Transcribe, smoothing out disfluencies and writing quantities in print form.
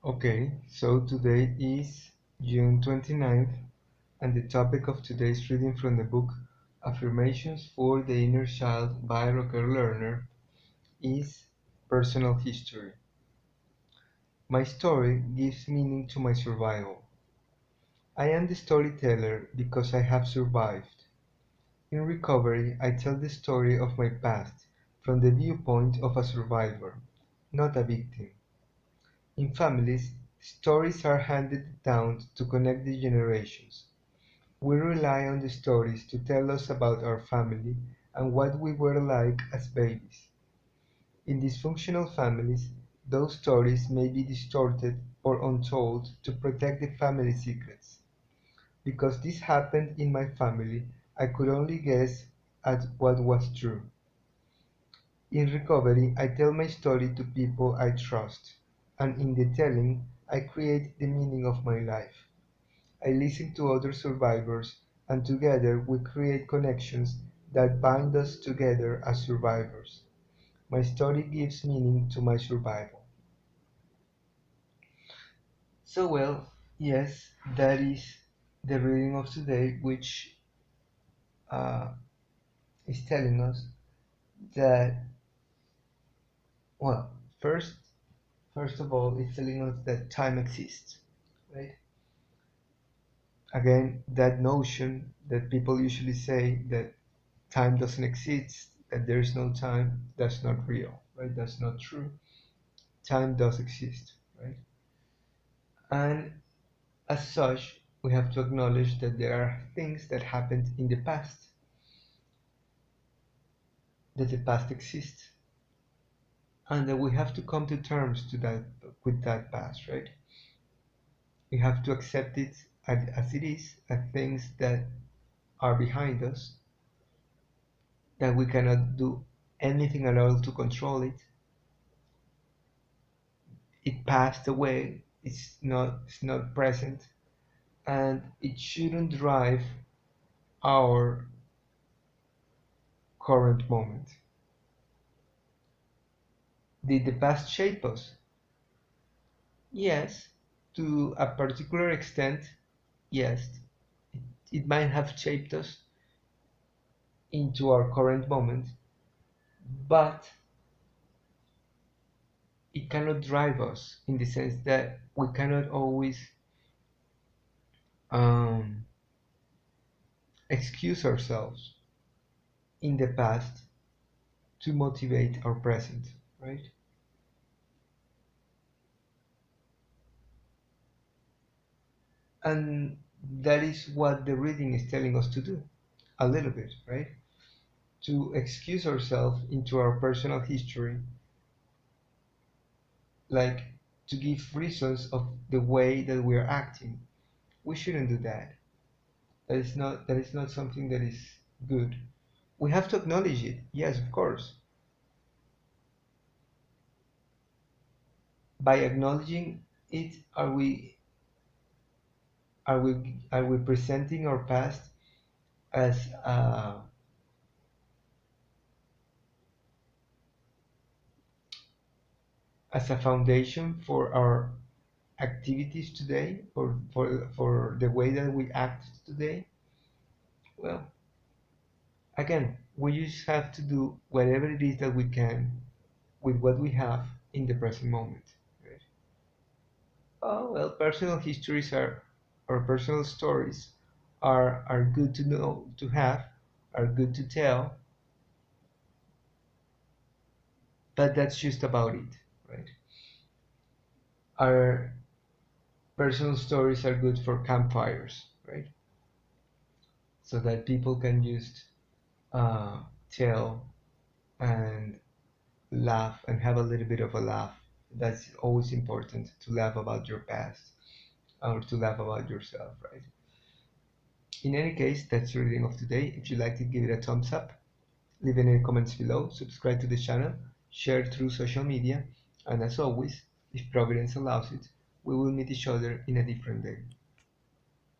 Okay, so today is June 29th, and the topic of today's reading from the book Affirmations for the Inner Child by Rocker Lerner is personal history. My story gives meaning to my survival. I am the storyteller because I have survived. In recovery, I tell the story of my past from the viewpoint of a survivor, not a victim. In families, stories are handed down to connect the generations. We rely on the stories to tell us about our family and what we were like as babies. In dysfunctional families, those stories may be distorted or untold to protect the family secrets. Because this happened in my family, I could only guess at what was true. In recovery, I tell my story to people I trust, and in the telling, I create the meaning of my life. I listen to other survivors, and together we create connections that bind us together as survivors. My story gives meaning to my survival. So, well, yes, that is the reading of today, which uh, is telling us that, well, first of all, it's telling us that time exists, right? Again, that notion that people usually say that time doesn't exist, that there is no time, that's not real, right? That's not true. Time does exist, right? And as such, we have to acknowledge that there are things that happened in the past, that the past exists, and that we have to come to terms to that with that past, right? We have to accept it as it is, as things that are behind us, that we cannot do anything at all to control it. It passed away. It's not present, and it shouldn't drive our current moment. Did the past shape us? Yes, to a particular extent, yes. It might have shaped us into our current moment, but it cannot drive us in the sense that we cannot always um, excuse ourselves in the past to motivate our present, right? And that is what the reading is telling us to do, a little bit, right? To excuse ourselves into our personal history, like to give reasons of the way that we're acting. We shouldn't do that. That is not something that is good. We have to acknowledge it, yes, of course. By acknowledging it, are we presenting our past as as a foundation for our activities today, or for the way that we act today? Well, again, we just have to do whatever it is that we can with what we have in the present moment. Right? Oh well, personal histories are or personal stories are good to know, to have, are good to tell, but that's just about it, right? Our personal stories are good for campfires, right? So that people can just uh, tell and laugh and have a little bit of a laugh. That's always important, to laugh about your past or to laugh about yourself, right? In any case, that's the reading of today. If you liked it, give it a thumbs up, leave any comments below, subscribe to the channel, share through social media, and as always, if Providence allows it, we will meet each other in a different day.